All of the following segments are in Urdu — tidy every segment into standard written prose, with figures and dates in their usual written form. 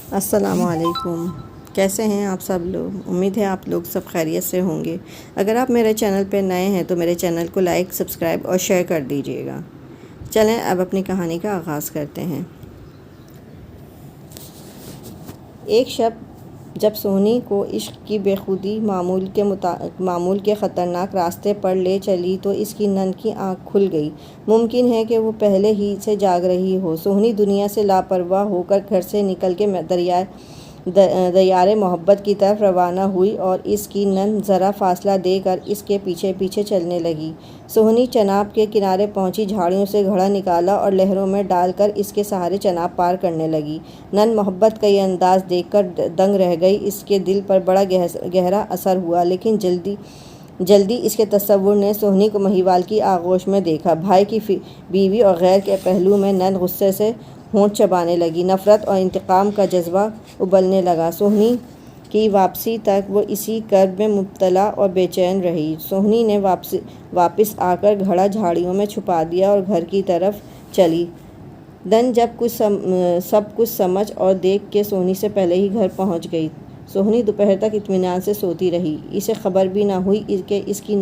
السلام علیکم۔ کیسے ہیں آپ سب لوگ؟ امید ہے آپ لوگ سب خیریت سے ہوں گے۔ اگر آپ میرے چینل پہ نئے ہیں تو میرے چینل کو لائک، سبسکرائب اور شیئر کر دیجیے گا۔ چلیں اب اپنی کہانی کا آغاز کرتے ہیں۔ ایک شب جب سونی کو عشق کی بے خودی معمول کے خطرناک راستے پر لے چلی تو اس کی ننھی آنکھ کھل گئی۔ ممکن ہے کہ وہ پہلے ہی سے جاگ رہی ہو۔ سونی دنیا سے لاپرواہ ہو کر گھر سے نکل کے دریائے محبت کی طرف روانہ ہوئی اور اس کی نن ذرا فاصلہ دے کر اس کے پیچھے پیچھے چلنے لگی۔ سونی چناب کے کنارے پہنچی، جھاڑیوں سے گھڑا نکالا اور لہروں میں ڈال کر اس کے سہارے چناب پار کرنے لگی۔ نن محبت کا یہ انداز دیکھ کر دنگ رہ گئی۔ اس کے دل پر بڑا گہرا اثر ہوا، لیکن جلدی اس کے تصور نے سونی کو مہیوال کی آغوش میں دیکھا۔ بھائی کی بیوی اور غیر کے پہلو میں نن غصے سے ہونٹ چبانے لگی۔ نفرت اور انتقام کا جذبہ ابلنے لگا۔ سونی کی واپسی تک وہ اسی کرب میں مبتلا اور بے چین رہی۔ سونی نے واپس آ کر گھڑا جھاڑیوں میں چھپا دیا اور گھر کی طرف چلی۔ نن سب کچھ سمجھ اور دیکھ کے سونی سے پہلے ہی گھر پہنچ گئی۔ سونی دوپہر تک اطمینان سے سوتی رہی۔ اسے خبر بھی نہ ہوئی کہ اس کی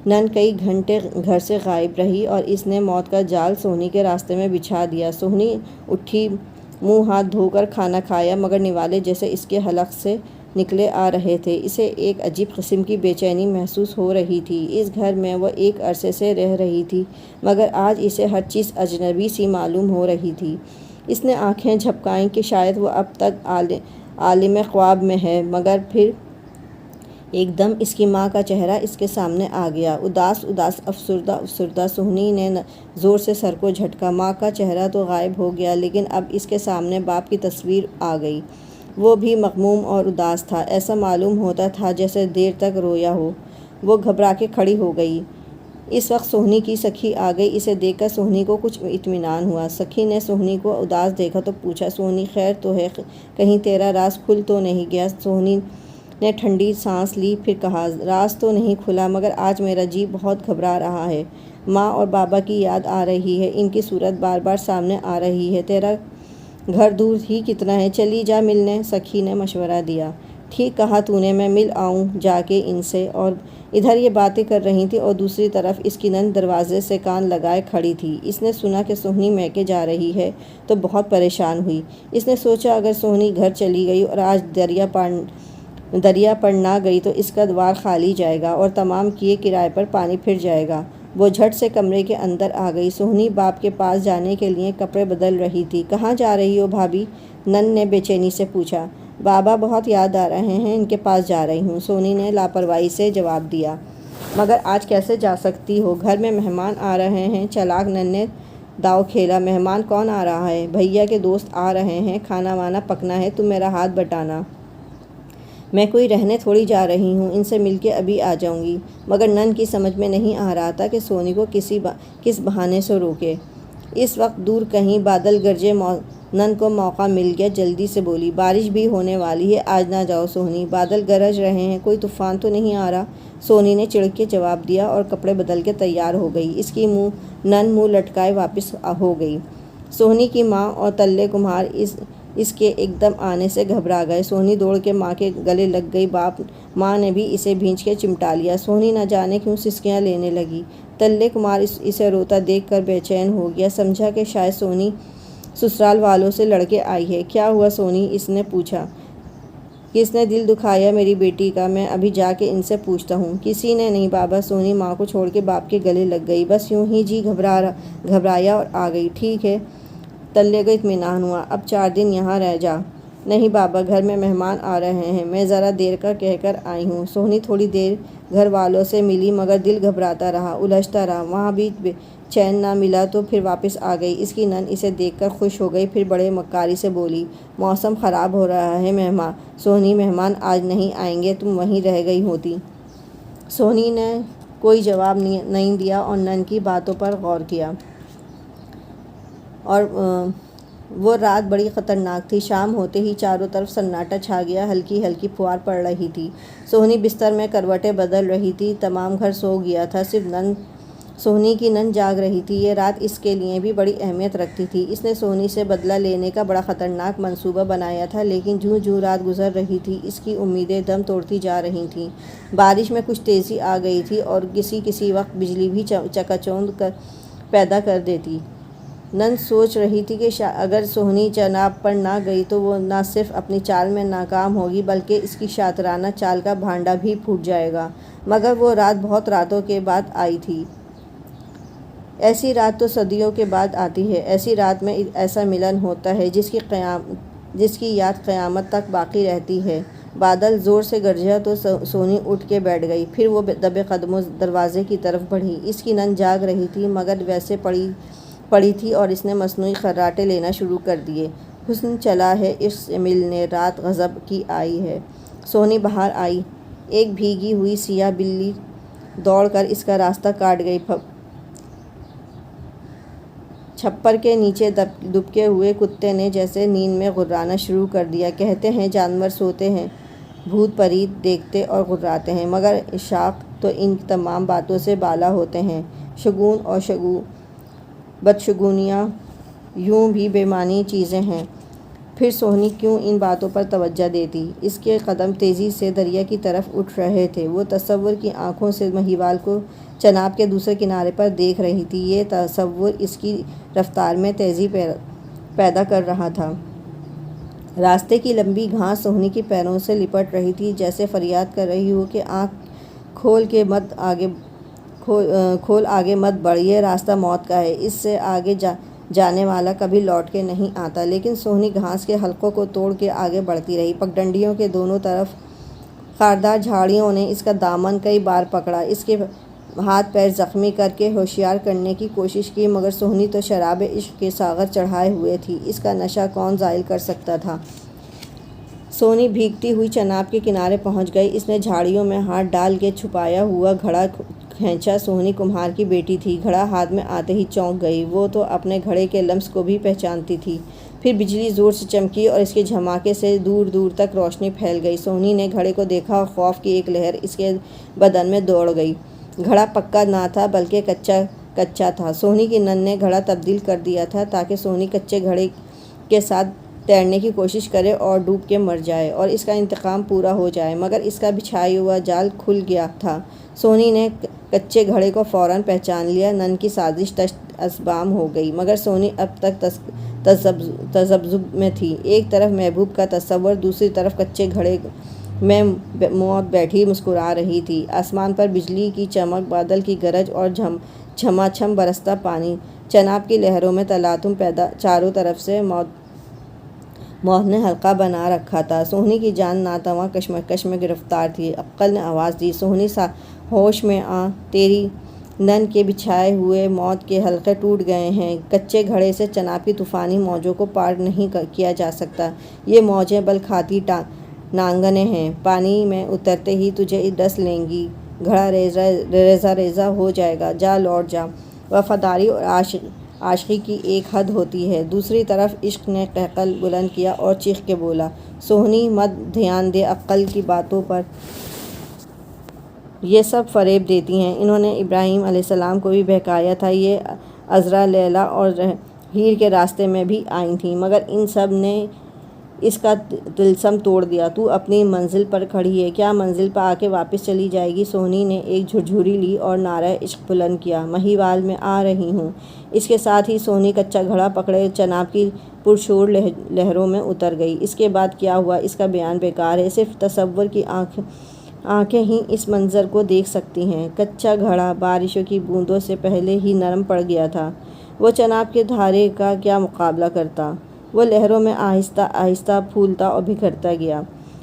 نن کئی گھنٹے گھر سے غائب رہی اور اس نے موت کا جال سونی کے راستے میں بچھا دیا۔ سونی اٹھی، منہ ہاتھ دھو کر کھانا کھایا، مگر نوالے جیسے اس کے حلق سے نکلے آ رہے تھے۔ اسے ایک عجیب قسم کی بے چینی محسوس ہو رہی تھی۔ اس گھر میں وہ ایک عرصے سے رہ رہی تھی، مگر آج اسے ہر چیز اجنبی سی معلوم ہو رہی تھی۔ اس نے آنکھیں جھپکائیں کہ شاید وہ اب تک عالم خواب میں ہے، مگر پھر ایک دم اس کی ماں کا چہرہ اس کے سامنے آ گیا، اداس افسردہ۔ سونی نے زور سے سر کو جھٹکا۔ ماں کا چہرہ تو غائب ہو گیا، لیکن اب اس کے سامنے باپ کی تصویر آ گئی۔ وہ بھی مغموم اور اداس تھا۔ ایسا معلوم ہوتا تھا جیسے دیر تک رویا ہو۔ وہ گھبرا کے کھڑی ہو گئی۔ اس وقت سونی کی سکھی آ گئی۔ اسے دیکھ کر سونی کو کچھ اطمینان ہوا۔ سکھی نے سونی کو اداس دیکھا تو پوچھا، سونی خیر تو ہے؟ کہیں تیرا راز کھل تو نہیں گیا؟ سونی نے ٹھنڈی سانس لی، پھر کہا، راز تو نہیں کھلا، مگر آج میرا جی بہت گھبرا رہا ہے۔ ماں اور بابا کی یاد آ رہی ہے، ان کی صورت بار بار سامنے آ رہی ہے۔ تیرا گھر دور ہی کتنا ہے، چلی جا ملنے۔ سکھی نے مشورہ دیا۔ ٹھیک کہا تو نے، میں مل آؤں جا کے ان سے۔ اور ادھر یہ باتیں کر رہی تھی اور دوسری طرف اس کی نن دروازے سے کان لگائے کھڑی تھی۔ اس نے سنا کہ سونی میکے جا رہی ہے تو بہت پریشان ہوئی۔ اس نے سوچا اگر سونی گھر چلی گئی اور آج دریا پر نہ گئی تو اس کا دوار خالی جائے گا اور تمام کیے کرائے پر پانی پھر جائے گا۔ وہ جھٹ سے کمرے کے اندر آ گئی۔ سونی باپ کے پاس جانے کے لیے کپڑے بدل رہی تھی۔ کہاں جا رہی ہو بھابھی؟ نن نے بے چینی سے پوچھا۔ بابا بہت یاد آ رہے ہیں، ان کے پاس جا رہی ہوں، سونی نے لاپرواہی سے جواب دیا۔ مگر آج کیسے جا سکتی ہو؟ گھر میں مہمان آ رہے ہیں۔ چالاک نن نے داؤ کھیلا۔ مہمان کون آ رہا ہے؟ بھیا کے دوست آ رہے ہیں، کھانا وانا پکنا ہے، تم میرا ہاتھ بٹانا۔ میں کوئی رہنے تھوڑی جا رہی ہوں، ان سے مل کے ابھی آ جاؤں گی۔ مگر نن کی سمجھ میں نہیں آ رہا تھا کہ سونی کو کس بہانے سے روکے۔ اس وقت دور کہیں بادل گرجے۔ نن کو موقع مل گیا، جلدی سے بولی، بارش بھی ہونے والی ہے، آج نہ جاؤ سونی، بادل گرج رہے ہیں، کوئی طوفان تو نہیں آ رہا؟ سونی نے چڑھ کے جواب دیا اور کپڑے بدل کے تیار ہو گئی۔ اس کی نن منہ لٹکائے واپس ہو گئی۔ سونی کی ماں اور تلے کمہار اس کے ایک دم آنے سے گھبرا گئے۔ سونی دوڑ کے ماں کے گلے لگ گئی۔ ماں نے بھی اسے بھینچ کے چمٹا لیا۔ سونی نہ جانے کیوں سسکیاں لینے لگی۔ تلے کمار اسے روتا دیکھ کر بے چین ہو گیا۔ سمجھا کہ شاید سونی سسرال والوں سے لڑ کے آئی ہے۔ کیا ہوا سونی؟ اس نے پوچھا۔ کس نے دل دکھایا میری بیٹی کا؟ میں ابھی جا کے ان سے پوچھتا ہوں۔ کسی نے نہیں بابا۔ سونی ماں کو چھوڑ کے باپ کے گلے لگ گئی۔ بس یوں ہی جی گھبرایا اور آ گئی۔ ٹھیک ہے، تلے کو اطمینان ہوا۔ اب 4 دن یہاں رہ جا۔ نہیں بابا، گھر میں مہمان آ رہے ہیں، میں ذرا دیر کا کہہ کر آئی ہوں۔ سونی تھوڑی دیر گھر والوں سے ملی، مگر دل گھبراتا رہا، الجھتا رہا۔ وہاں بھی چین نہ ملا تو پھر واپس آ گئی۔ اس کی نن اسے دیکھ کر خوش ہو گئی، پھر بڑے مکاری سے بولی، موسم خراب ہو رہا ہے سونی، مہمان آج نہیں آئیں گے، تم وہیں رہ گئی ہوتی۔ سونی نے کوئی جواب نہیں دیا اور نن کی باتوں پر غور کیا۔ اور وہ رات بڑی خطرناک تھی۔ شام ہوتے ہی چاروں طرف سناٹا چھا گیا، ہلکی ہلکی پھوار پڑ رہی تھی۔ سونی بستر میں کروٹیں بدل رہی تھی، تمام گھر سو گیا تھا، صرف نن سہنی کی نند جاگ رہی تھی۔ یہ رات اس کے لیے بھی بڑی اہمیت رکھتی تھی۔ اس نے سہنی سے بدلہ لینے کا بڑا خطرناک منصوبہ بنایا تھا، لیکن جوں جوں رات گزر رہی تھی اس کی امیدیں دم توڑتی جا رہی تھیں۔ بارش میں کچھ تیزی آ گئی تھی اور کسی وقت بجلی بھی چکا چوندھ پیدا کر دیتی۔ نند سوچ رہی تھی کہ اگر سہنی چناب پر نہ گئی تو وہ نہ صرف اپنی چال میں ناکام ہوگی بلکہ اس کی شاطرانہ چال کا بھانڈا بھی پھوٹ جائے گا۔ مگر وہ رات بہت راتوں کے بعد آئی تھی۔ ایسی رات تو صدیوں کے بعد آتی ہے۔ ایسی رات میں ایسا ملن ہوتا ہے جس کی یاد قیامت تک باقی رہتی ہے۔ بادل زور سے گرجا تو سہنی اٹھ کے بیٹھ گئی۔ پھر وہ دبے قدموں دروازے کی طرف بڑھی۔ اس کی نند جاگ رہی تھی مگر ویسے پڑی تھی اور اس نے مصنوعی خراٹے لینا شروع کر دیے۔ حسن چلا ہے عشق سے ملنے، رات غضب کی آئی ہے۔ سہنی باہر آئی۔ ایک بھیگی ہوئی سیاہ بلی دوڑ کر اس کا راستہ کاٹ گئی۔ چھپر کے نیچے دبکے ہوئے کتے نے جیسے نیند میں غرانا شروع کر دیا۔ کہتے ہیں جانور سوتے ہیں، بھوت پریت دیکھتے اور غراتے ہیں، مگر عشاق تو ان تمام باتوں سے بالا ہوتے ہیں۔ شگون اور بدشگونیاں یوں بھی بے معنی چیزیں ہیں۔ پھر سہنی کیوں ان باتوں پر توجہ دیتی؟ اس کے قدم تیزی سے دریا کی طرف اٹھ رہے تھے۔ وہ تصور کی آنکھوں سے مہیوال کو چناب کے دوسرے کنارے پر دیکھ رہی تھی۔ یہ تصور اس کی رفتار میں تیزی پیدا کر رہا تھا۔ راستے کی لمبی گھاس سہنی کے پیروں سے لپٹ رہی تھی، جیسے فریاد کر رہی ہو کہ آنکھ کھول آگے مت بڑھ، یہ راستہ موت کا ہے، اس سے آگے جانے والا کبھی لوٹ کے نہیں آتا۔ لیکن سہنی گھاس کے حلقوں کو توڑ کے آگے بڑھتی رہی۔ پگڈنڈیوں کے دونوں طرف خاردار جھاڑیوں نے اس کا دامن کئی بار پکڑا، اس کے ہاتھ پیر زخمی کر کے ہوشیار کرنے کی کوشش کی، مگر سہنی تو شراب عشق کے ساغر چڑھائے ہوئے تھی، اس کا نشہ کون زائل کر سکتا تھا؟ سہنی بھیگتی ہوئی چناب کے کنارے پہنچ گئی۔ اس نے جھاڑیوں میں ہاتھ ڈال کے چھپایا ہوا گھڑا کھینچا۔ سہنی کمہار کی بیٹی تھی، گھڑا ہاتھ میں آتے ہی چونک گئی۔ وہ تو اپنے گھڑے کے لمس کو بھی پہچانتی تھی۔ پھر بجلی زور سے چمکی اور اس کے دھماکے سے دور دور تک روشنی پھیل گئی۔ سہنی نے گھڑے کو دیکھا اور خوف کی ایک لہر اس کے بدن میں دوڑ گئی۔ گھڑا پکا نہ تھا بلکہ کچا تھا۔ سہنی کی نند نے گھڑا تبدیل کر دیا تھا تاکہ سہنی کچے گھڑے کے ساتھ تیرنے کی کوشش کرے اور ڈوب کے مر جائے اور اس کا انتقام پورا ہو جائے، مگر اس کا بچھایا ہوا جال کھل گیا تھا۔ سہنی نے کچے گھڑے کو فوراً پہچان لیا۔ نند کی سازش تشت اسبام ہو گئی، مگر سہنی اب تک تذبذب میں تھی۔ ایک طرف محبوب کا تصور، دوسری طرف کچے گھڑے میں موت بیٹھی مسکرا رہی تھی۔ آسمان پر بجلی کی چمک، بادل کی گرج اور چھما چھم برستا پانی، چناب کی لہروں میں تلاطم پیدا، چاروں طرف سے موت نے حلقہ بنا رکھا تھا۔ سہنی کی جان ناتواں کشمکش میں گرفتار تھی۔ عقل نے آواز دی، سہنی ہوش میں آ، تیری نند کے بچھائے ہوئے موت کے حلقے ٹوٹ گئے ہیں۔ کچے گھڑے سے چناب کی طوفانی موجوں کو پار نہیں کیا جا سکتا۔ یہ موجیں بل کھاتی نانگنیں ہیں، پانی میں اترتے ہی تجھے ڈس لیں گی، گھڑا ریزہ ریزہ ہو جائے گا، جا لوٹ جا۔ وفاداری اور عاشقی کی ایک حد ہوتی ہے۔ دوسری طرف عشق نے قہقہ بلند کیا اور چیخ کے بولا، سہنی مت دھیان دے عقل کی باتوں پر، یہ سب فریب دیتی ہیں۔ انہوں نے ابراہیم علیہ السلام کو بھی بہکایا تھا، یہ عذرا، لیلی اور ہیر کے راستے میں بھی آئی تھیں، مگر ان سب نے اس کا طلسم توڑ دیا۔ تو اپنی منزل پر کھڑی ہے، کیا منزل پر آ کے واپس چلی جائے گی؟ سہنی نے ایک جھرجھری لی اور نعرہ عشق بلند کیا، مہیوال میں آ رہی ہوں۔ اس کے ساتھ ہی سہنی کچا گھڑا پکڑے چناب کی پرشور لہروں میں اتر گئی۔ اس کے بعد کیا ہوا اس کا بیان بیکار ہے، صرف تصور کی آنکھیں ہی اس منظر کو دیکھ سکتی ہیں۔ کچا گھڑا بارشوں کی بوندوں سے پہلے ہی نرم پڑ گیا تھا، وہ چناب کے دھارے کا کیا مقابلہ کرتا؟ وہ لہروں میں آہستہ آہستہ پھولتا اور بکھرتا گیا۔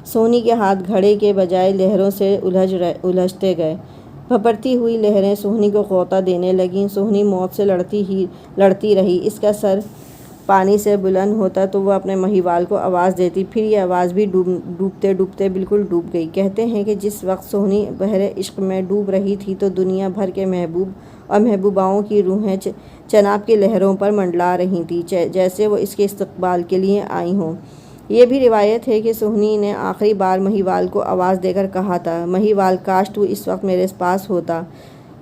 سہنی کے ہاتھ گھڑے کے بجائے لہروں سے الجھتے گئے۔ بھپرتی ہوئی لہریں سہنی کو غوطہ دینے لگیں۔ سہنی موت سے لڑتی رہی۔ اس کا سر پانی سے بلند ہوتا تو وہ اپنے مہیوال کو آواز دیتی، پھر یہ آواز بھی ڈوبتے ڈوبتے بالکل ڈوب گئی۔ کہتے ہیں کہ جس وقت سہنی بحر عشق میں ڈوب رہی تھی تو دنیا بھر کے محبوب اور محبوباؤں کی روحیں چناب کی لہروں پر منڈلا رہی تھیں، جیسے وہ اس کے استقبال کے لیے آئی ہوں۔ یہ بھی روایت ہے کہ سہنی نے آخری بار مہیوال کو آواز دے کر کہا تھا، مہیوال کاش تو اس وقت میرے پاس ہوتا،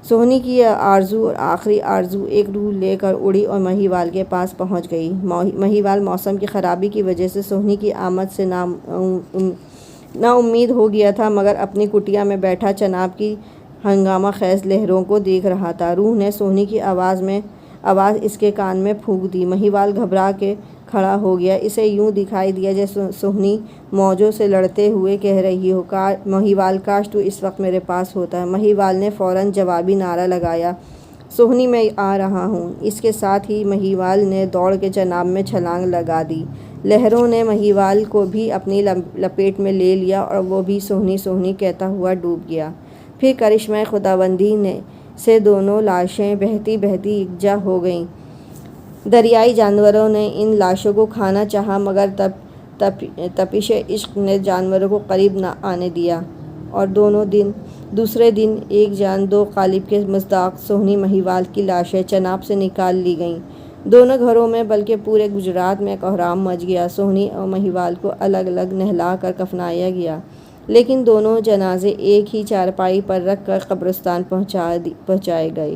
سونی کی یہ آرزو اور آخری آرزو ایک روح لے کر اڑی اور مہیوال کے پاس پہنچ گئی۔ مہیوال موسم کی خرابی کی وجہ سے سونی کی آمد سے نا امید ہو گیا تھا، مگر اپنی کٹیا میں بیٹھا چناب کی ہنگامہ خیز لہروں کو دیکھ رہا تھا۔ روح نے سونی کی آواز اس کے کان میں پھونک دی۔ مہیوال گھبرا کے کھڑا ہو گیا۔ اسے یوں دکھائی دیا جیسے سونی موجوں سے لڑتے ہوئے کہہ رہی ہو، مہیوال کاش تو اس وقت میرے پاس ہوتا۔ مہیوال نے فوراً جوابی نعرہ لگایا، سونی میں آ رہا ہوں۔ اس کے ساتھ ہی مہیوال نے دوڑ کے چناب میں چھلانگ لگا دی۔ لہروں نے مہیوال کو بھی اپنی لپیٹ میں لے لیا اور وہ بھی سونی سونی کہتا ہوا ڈوب گیا۔ پھر کرشمۂ خداوندی سے دونوں لاشیں بہتی بہتی یکجا ہو گئیں۔ دریائی جانوروں نے ان لاشوں کو کھانا چاہا، مگر تپش عشق نے جانوروں کو قریب نہ آنے دیا، اور دوسرے دن ایک جان دو قالب کے مصداق سونی مہیوال کی لاشیں چناب سے نکال لی گئیں۔ دونوں گھروں میں بلکہ پورے گجرات میں کوہرام مچ گیا۔ سونی اور مہیوال کو الگ الگ نہلا کر کفنایا گیا، لیکن دونوں جنازے ایک ہی چارپائی پر رکھ کر قبرستان پہنچائے گئے۔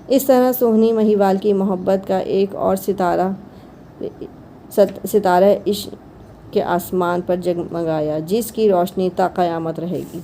اس طرح سونی مہیوال کی محبت کا ایک اور ستارہ عشق کے آسمان پر جگمگایا، جس کی روشنی تا قیامت رہے گی۔